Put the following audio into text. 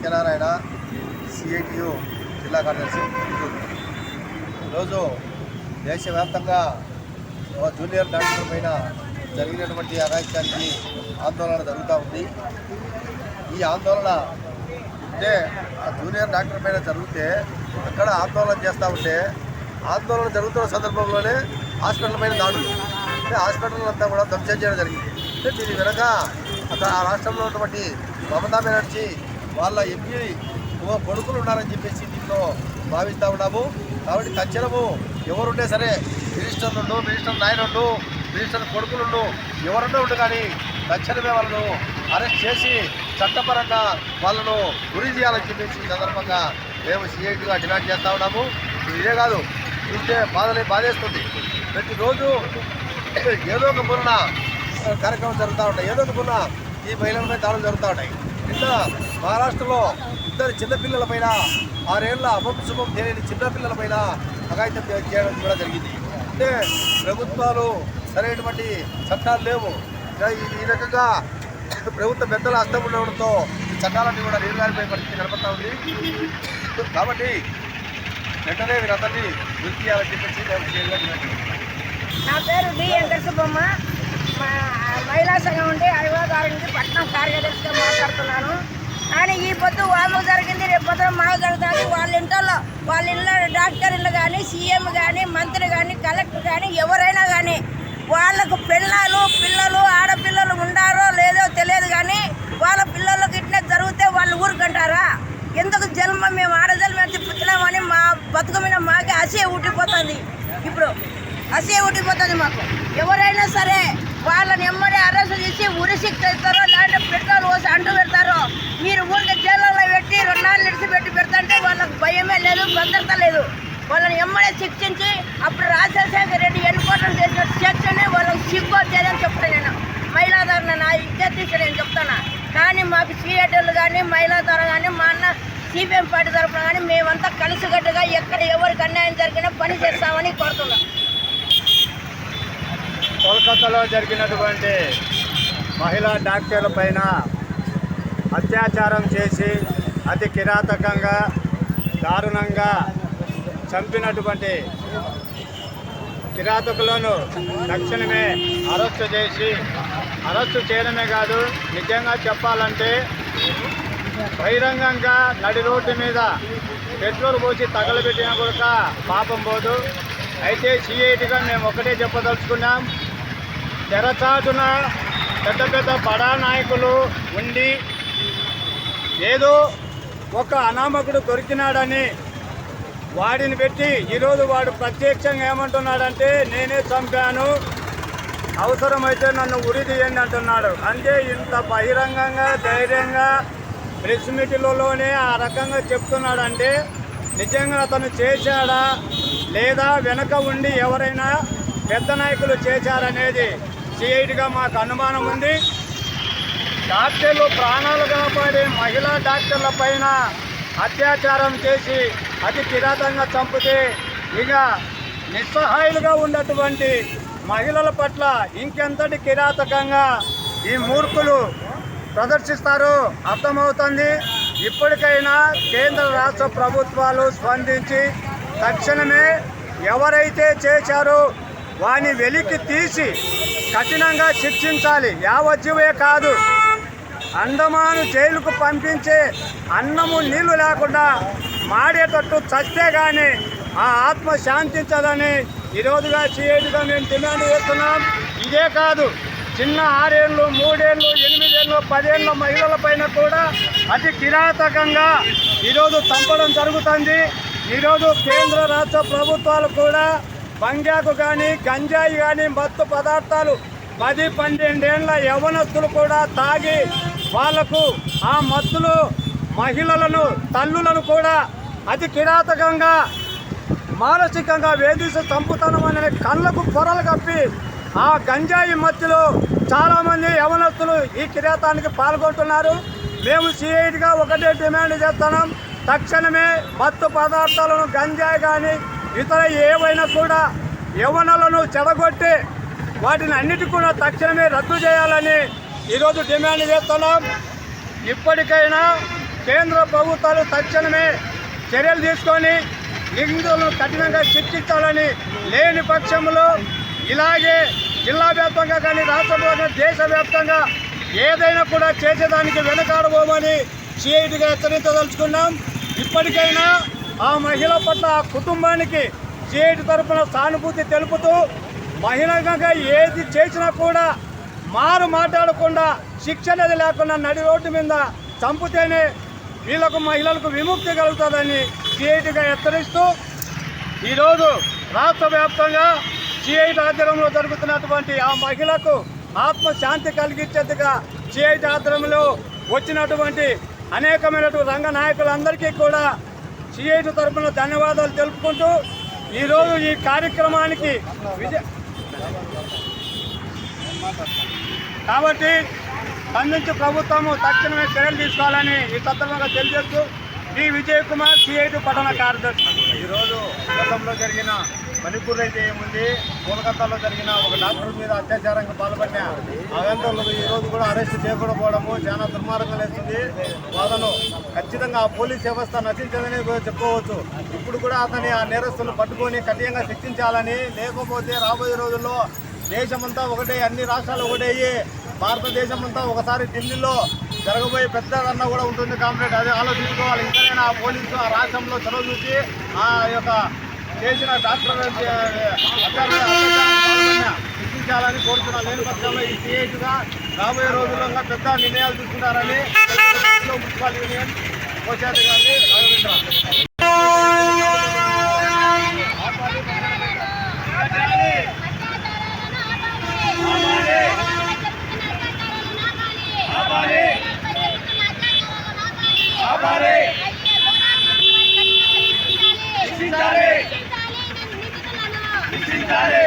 Satyanarayana, CITU జిల్లా కార్యదర్శి గుంటూరు. ఈరోజు దేశవ్యాప్తంగా జూనియర్ డాక్టర్ పైన జరిగినటువంటి అఘాయిత్యానికి ఆందోళన జరుగుతూ ఉంది. ఈ ఆందోళన అంటే జూనియర్ డాక్టర్ పైన జరిగితే అక్కడ ఆందోళన చేస్తూ ఉంటే ఆందోళన జరుగుతున్న సందర్భంలోనే హాస్పిటల్ పైన దాడులు, అంటే హాస్పిటల్ అంతా కూడా ధ్వంసం చేయడం జరిగింది. అంటే దీని వెనక అక్కడ ఆ రాష్ట్రంలో ఉన్నటువంటి మమతా బెనర్జీ వాళ్ళ ఎంపీ కొడుకులు ఉన్నారని చెప్పేసి దీంట్లో భావిస్తూ ఉన్నాము. కాబట్టి తక్షణము ఎవరుంటే సరే, మినిస్టర్లు, మినిస్టర్ నాయనులు, మినిస్టర్ కొడుకులు ఎవరుంటే ఉండు కానీ తక్షణమే వాళ్ళను అరెస్ట్ చేసి చట్టపరంగా వాళ్ళను గురి చేయాలని చెప్పేసి ఈ సందర్భంగా మేము సిఐటిగా డిమాండ్ చేస్తూ ఉన్నాము. ఇదే కాదు, చూస్తే బాధేస్తుంది. ప్రతిరోజు ఏదో ఒక పూర్ణ కార్యక్రమం జరుగుతూ ఉంటాయి, ఏదో ఒక పూర్ణ ఈ మహిళలపై దాడులు జరుగుతూ ఉంటాయి. నిన్న మహారాష్ట్రలో ఇద్దరు చిన్నపిల్లలపైన 6 ఏళ్ల అపశుభం తెలియని చిన్నపిల్లలపైన అఘాయిత్యం చేయడం కూడా జరిగింది. అంటే ప్రభుత్వాలు సరైనటువంటి చట్టాలు లేవు. ఈ రకంగా ప్రభుత్వ పెద్దల హస్తం ఉండడంతో ఈ చట్టాలన్నీ కూడా నీరుగారిపోయే పరిస్థితి కనపడతా ఉంది. కాబట్టి వెంటనే వీరందరినీ గుర్తు చేయాలని చెప్పేసి నా పేరు డి వెంకటసుబ్బమ్మ. మహిళా సంఘం ఉండి ఐవాదారు నుంచి పట్టణం కార్యదర్శిగా మాట్లాడుతున్నాను. కానీ ఈ పొద్దు వాళ్ళు జరిగింది, రేపు పొద్దున మాకు జరుగుతుంది. వాళ్ళ ఇళ్ళ డాక్టర్ ఇళ్ళు కానీ, సీఎం కానీ, మంత్రి కానీ, కలెక్టర్ కానీ, ఎవరైనా కానీ వాళ్ళకు పిల్లలు ఆడపిల్లలు ఉండారో లేదో తెలియదు. కానీ వాళ్ళ పిల్లలకు ఇట్లా జరిగితే వాళ్ళు ఊరుకుంటారా? ఎందుకు జన్మ మేము ఆడజన్మ పుట్టినామని మా బతుకు మీద మాకే అసే ఊటిపోతుంది. ఇప్పుడు అసే ఊటిపోతుంది మాకు. ఎవరైనా సరే వాళ్ళని ఎమ్మడే అరెస్ట్ చేసి ఉరిశిక్ష ఇస్తారో, లేదంటే పెట్రోల్ పోసి అంటూ పెడతారో. మీరు ఊరికి జైల్లో పెట్టి 2 నాళ్ళు ఇడిచిపెట్టి పెడతాంటే వాళ్ళకు భయమే లేదు, భద్రత లేదు. వాళ్ళని ఎమ్మడే శిక్షించి అప్పుడు రాజశేఖర రెడ్డి ఎన్నుకోవడం చేసినట్టు చేస్తేనే వాళ్ళకి సిగ్గొచ్చేదని చెప్తాను. నేను మహిళాధారణ నా ఇచ్చేసి నేను చెప్తాను. కానీ మాకు సిఐటీలు కానీ, మహిళాధార కానీ, మా అన్న సిపిఎం పార్టీ తరఫున కానీ మేమంతా కలిసికట్టుగా ఎక్కడ ఎవరికి అన్యాయం జరిగినా పని చేస్తామని కోరుతున్నాం. కోల్కతాలో జరిగినటువంటి మహిళా డాక్టర్ల పైన అత్యాచారం చేసి అతి కిరాతకంగా దారుణంగా చంపినటువంటి కిరాతకులను తక్షణమే అరెస్టు చేయడమే కాదు, నిజంగా చెప్పాలంటే బహిరంగంగా నడి రోడ్డు మీద పెట్రోల్ పోసి తగలబెట్టినా కూడా పాపం పోదు. అయితే సిఐటిగా మేము ఒకటే చెప్పదలుచుకున్నాం, తెరచాటున పెద్ద బడా నాయకులు ఉండి ఏదో ఒక అనామకుడు దొరికినాడని వాడిని పెట్టి ఈరోజు వాడు ప్రత్యక్షంగా ఏమంటున్నాడంటే నేనే చంపాను, అవసరమైతే నన్ను ఉరి తీయండి అంటున్నాడు. అంటే ఇంత బహిరంగంగా ధైర్యంగా ప్రెస్ మీట్లలోనే ఆ రకంగా చెప్తున్నాడంటే నిజంగా అతను చేశాడా లేదా వెనక ఉండి ఎవరైనా పెద్ద నాయకులు చేశారనేది సిఐటిగా మాకు అనుమానం ఉంది. డాక్టర్లు ప్రాణాలు కాపాడే మహిళా డాక్టర్ల పైన అత్యాచారం చేసి అతి కిరాతంగా చంపితే ఇక నిస్సహాయులుగా ఉన్నటువంటి మహిళల పట్ల ఇంకెంతటి కిరాతకంగా ఈ మూర్ఖులు ప్రదర్శిస్తారో అర్థమవుతుంది. ఇప్పటికైనా కేంద్ర రాష్ట్ర ప్రభుత్వాలు స్పందించి తక్షణమే ఎవరైతే చేశారో వాని వెలికి తీసి కఠినంగా శిక్షించాలి. యావజ్జీవే కాదు, అండమాను జైలుకు పంపించే అన్నము నీళ్లు లేకుండా మాడేటట్టు చస్తే కానీ ఆ ఆత్మ శాంతించదని ఈరోజుగా సిఐటిగా మేము డిమాండ్ చేస్తున్నాం. ఇదే కాదు, చిన్న 6 ఏళ్ళు, 3 ఏళ్ళు, 8 ఏళ్ళు, 10 ఏళ్ళ మహిళల పైన కూడా అతి కిరాతకంగా ఈరోజు చంపడం జరుగుతుంది. ఈరోజు కేంద్ర రాష్ట్ర ప్రభుత్వాలు కూడా బంగాకు కానీ, గంజాయి కానీ, మత్తు పదార్థాలు 10-12 ఏళ్ళ యవ్వనస్తులు కూడా తాగి వాళ్లకు ఆ మత్తులు మహిళలను, తల్లులను కూడా అతి కిరాతకంగా మానసికంగా వేధించి చంపుతానం అనే కళ్ళకు పొరలు కప్పి ఆ గంజాయి మత్తులో చాలామంది యవనస్తులు ఈ కిరాతానికి పాల్గొంటున్నారు. మేము సిఐటిగా ఒకటే డిమాండ్ చేస్తున్నాం, తక్షణమే మత్తు పదార్థాలను గంజాయి కానీ ఇతర ఏవైనా కూడా యవ్వనాలను చెడగొట్టి వాటిని అన్నిటి కూడా తక్షణమే రద్దు చేయాలని ఈరోజు డిమాండ్ చేస్తున్నాం. ఇప్పటికైనా కేంద్ర ప్రభుత్వాలు తక్షణమే చర్యలు తీసుకొని నిందితులను కఠినంగా శిక్షించాలని, లేని పక్షంలో ఇలాగే జిల్లా వ్యాప్తంగా కానీ రాష్ట్ర వ్యాప్తంగా దేశవ్యాప్తంగా ఏదైనా కూడా చేసేదానికి వెనకాడబోమని సిఐటిగా హెచ్చరించదలుచుకున్నాం. ఇప్పటికైనా ఆ మహిళ పట్ల ఆ కుటుంబానికి సిఐటి తరఫున సానుభూతి తెలుపుతూ మహిళగా ఏది చేసినా కూడా మారు మాట్లాడకుండా శిక్ష అనేది లేకుండా నడి రోడ్డు మీద చంపితేనే వీళ్ళకు మహిళలకు విముక్తి కలుగుతుందని సిఐటిగా హెచ్చరిస్తూ ఈరోజు రాష్ట్ర వ్యాప్తంగా సిఐటి ఆధ్వర్యంలో జరుగుతున్నటువంటి ఆ మహిళకు ఆత్మశాంతి కలిగించేందుగా సిఐటి ఆధ్వర్యంలో వచ్చినటువంటి అనేకమైనటువంటి రంగ నాయకులందరికీ కూడా సిఐటి తరఫున ధన్యవాదాలు తెలుపుకుంటూ ఈరోజు ఈ కార్యక్రమానికి కాబట్టి స్పందించి ప్రభుత్వము తక్షణమే చర్యలు తీసుకోవాలని ఈ సందర్భంగా తెలియజేస్తూ డి విజయ్ కుమార్, సిఐటి పట్టణ కార్యదర్శి. ఈరోజు గతంలో జరిగిన మణిపూర్ అయితే ఏముంది, కోల్కతాలో జరిగిన ఒక డాక్టర్ మీద అత్యాచారంగా పాల్పడిన అవంతలు ఈరోజు కూడా అరెస్ట్ చేయకపోవడము చాలా దుర్మార్గం వేస్తుంది. వాళ్ళను ఖచ్చితంగా ఆ పోలీస్ వ్యవస్థ నశించదని చెప్పుకోవచ్చు. ఇప్పుడు కూడా అతని ఆ నేరస్తులను పట్టుకొని కఠినంగా శిక్షించాలని, లేకపోతే రాబోయే రోజుల్లో దేశమంతా ఒకటే, అన్ని రాష్ట్రాలు ఒకటే అయ్యి భారతదేశం అంతా ఒకసారి ఢిల్లీలో జరగబోయే పెద్దదన్నా కూడా ఉంటుంది. కాంప్లీట్ అదే ఆలోచించుకోవాలి. ఇంకనైనా ఆ పోలీసు ఆ రాష్ట్రంలో చొరవ చూసి ఆ యొక్క చేసిన డాక్టర్ శిక్షించాలని కోరుతున్నాను. లేని పక్షంలో ఈ సిఐటిగా రాబోయే రోజుల్లో ఇంకా పెద్ద నిర్ణయాలు తీసుకుంటారని మున్సిపల్ యూనియన్ కోశాధికారి రాఘవేంద్ర. నిశ్చించాలి